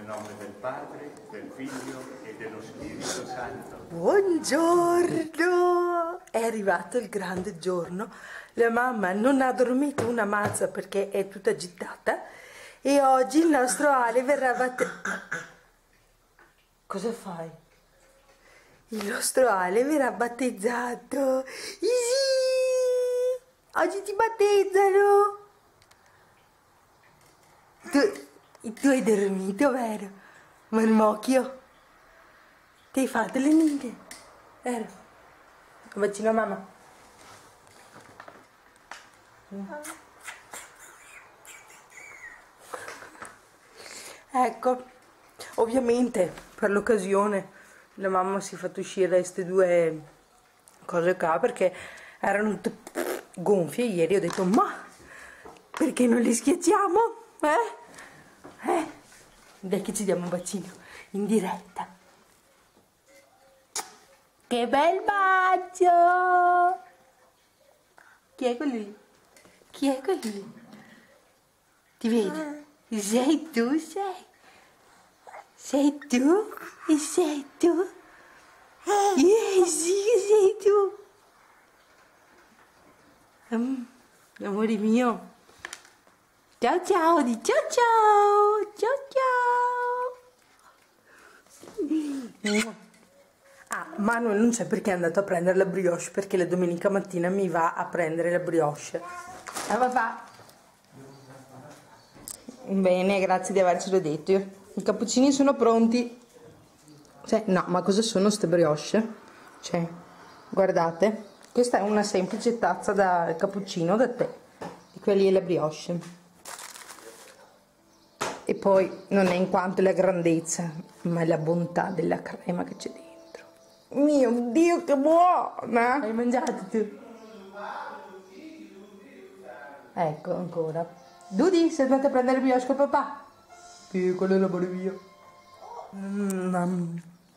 nome del Padre, del Figlio e dello Spirito Santo. Buongiorno! È arrivato il grande giorno. La mamma non ha dormito una mazza perché è tutta agitata e oggi il nostro Ale verrà battezzato. Cosa fai? Il nostro Ale verrà battezzato. Isi! Oggi ti battezzano. Tu hai dormito, vero? Marmocchio? Ti hai fatto le ninte? Vero? Vicino a mamma. Ecco, ovviamente per l'occasione la mamma si è fatta uscire queste due cose qua perché erano tutte gonfie. Ieri ho detto, ma perché non li schiacciamo? Dai che ci diamo un bacino in diretta. Che bel bacio! Chi è quello lì? Chi è quello lì? Ti vedi? Sei tu, sei? Sei tu? E sei tu? Sì, sei tu. Amore mio. Ciao ciao, di ciao ciao, ciao ciao. Ah, Manuel non c'è perché è andato a prendere la brioche, perché la domenica mattina mi va a prendere la brioche. Papà. Bene, grazie di avercelo detto. I cappuccini sono pronti. Cioè, no, ma cosa sono ste brioche? Cioè, guardate, questa è una semplice tazza da cappuccino da tè. E quelli è la brioche. E poi non è in quanto la grandezza, ma è la bontà della crema che c'è dentro. Mio Dio, che buona! Hai mangiato tu? Ecco, ancora. Dudi, sei andato a prendere il brioche con papà? Sì, quella è la buona via.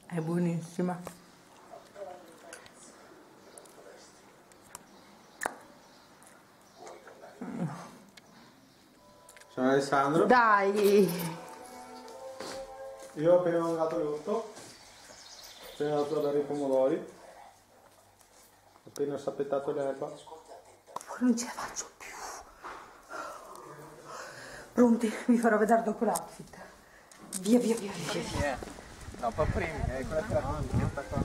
È buonissima. Sono Alessandro. Dai! Io ho appena mangiato tutto. Sono andato a dare i pomodori. Ho appena sappettato l'erba. Non ce la faccio più. Pronti? Vi farò vedere dopo l'outfit. Via, via, via, via, via. No, per primi, è quella che la sta qua.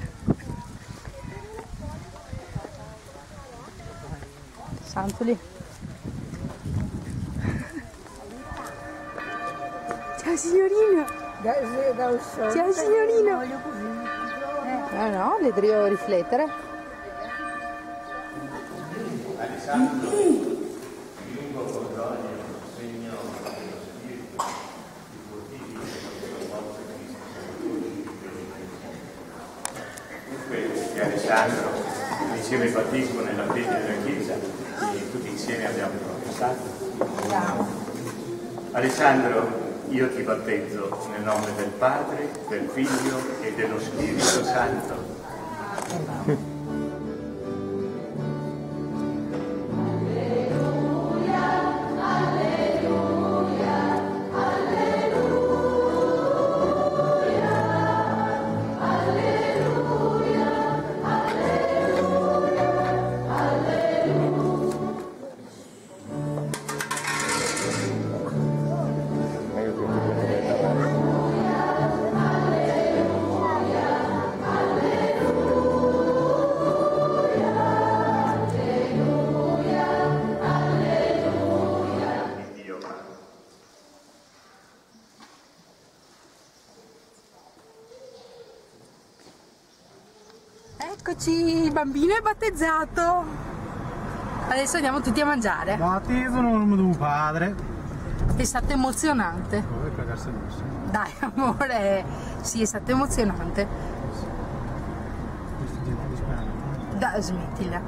Santoli. Ciao signorino. Ciao signorino. No, le devo riflettere. Alessandro, lungo cordoglio, segno dello Spirito, ti fortifichi con la forza di Cristo. Dunque, Alessandro riceve il battesimo nella fede della Chiesa e tutti insieme abbiamo professato. Alessandro, io ti battezzo nel nome del Padre, del Figlio e dello Spirito Santo. Eccoci, il bambino è battezzato. Adesso andiamo tutti a mangiare. Battesimo nel nome del padre. È stato emozionante. Dove cagarsi addosso? Dai amore, sì, è stato emozionante. Questa gente disperata. Dai, smettila.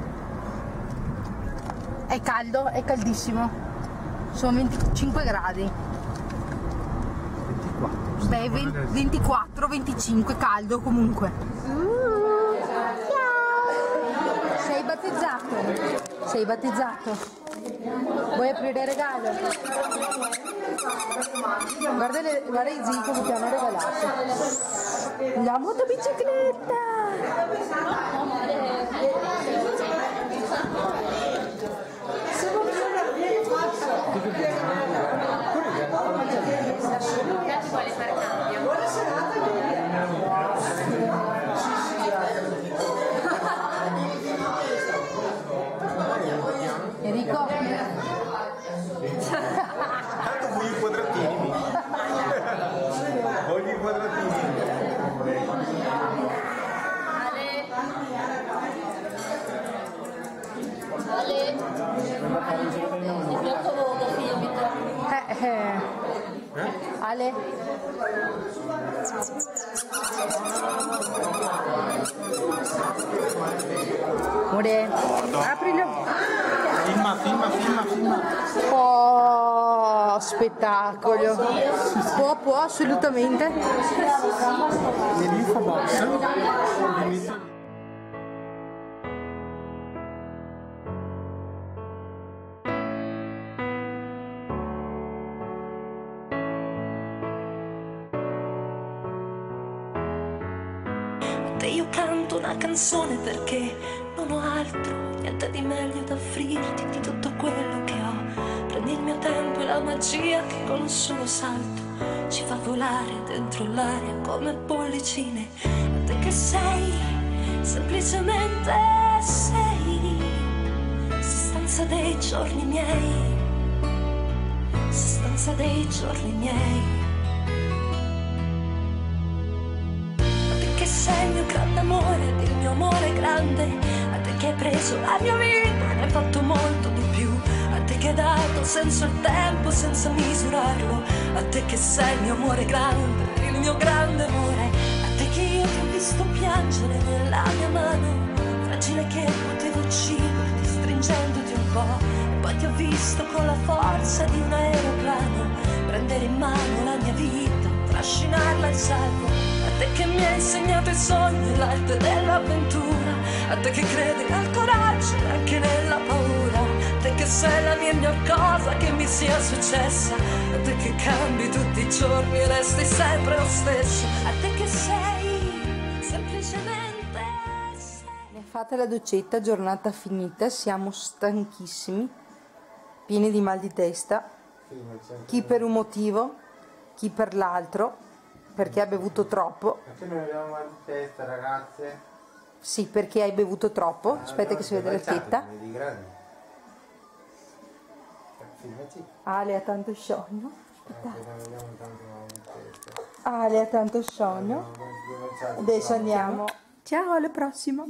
È caldo, è caldissimo. Sono 25 gradi. 24. Beh, 24, 25, caldo comunque. Sei battezzato? Sei battezzato? Vuoi aprire il regalo? Guarda i zii come ti hanno regalato. La motobicicletta! Vuole fare cambio. Enrico? Tanto voglio i quadratini. Voglio i quadratini. Ale, il blocco voga, filmito. Ale? Amore, aprilo. Filma. Oh, spettacolo. Può, assolutamente. L'info box. Io canto una canzone perché non ho altro, niente di meglio da offrirti di tutto quello che ho. Prendi il mio tempo e la magia che con un solo salto ci fa volare dentro l'aria come bollicine. A te che sei, semplicemente sei, sostanza dei giorni miei, sostanza dei giorni miei. Sei il mio grande amore, il mio amore grande, a te che hai preso la mia vita, ne hai fatto molto di più, a te che hai dato senso al tempo senza misurarlo, a te che sei il mio amore grande, il mio grande amore, a te che io ti ho visto piangere nella mia mano, fragile che potevo ucciderti stringendoti un po', e poi ti ho visto con la forza di un aeroplano, prendere in mano la mia vita, trascinarla al salvo. A te che mi hai insegnato il sogno e l'arte dell'avventura, a te che credi al coraggio e anche nella paura, a te che sei la miglior cosa che mi sia successa, a te che cambi tutti i giorni e resti sempre lo stesso, a te che sei semplicemente sei. Ne fate la docetta, giornata finita, siamo stanchissimi, pieni di mal di testa, chi per un motivo, chi per l'altro, perché ha bevuto troppo. Perché noi abbiamo mal di testa, ragazze? Sì, perché hai bevuto troppo. Aspetta che si vede la tetta. Ale ha tanto sonno. Aspetta. Ale ha tanto sonno. Adesso andiamo. Ciao, alla prossima.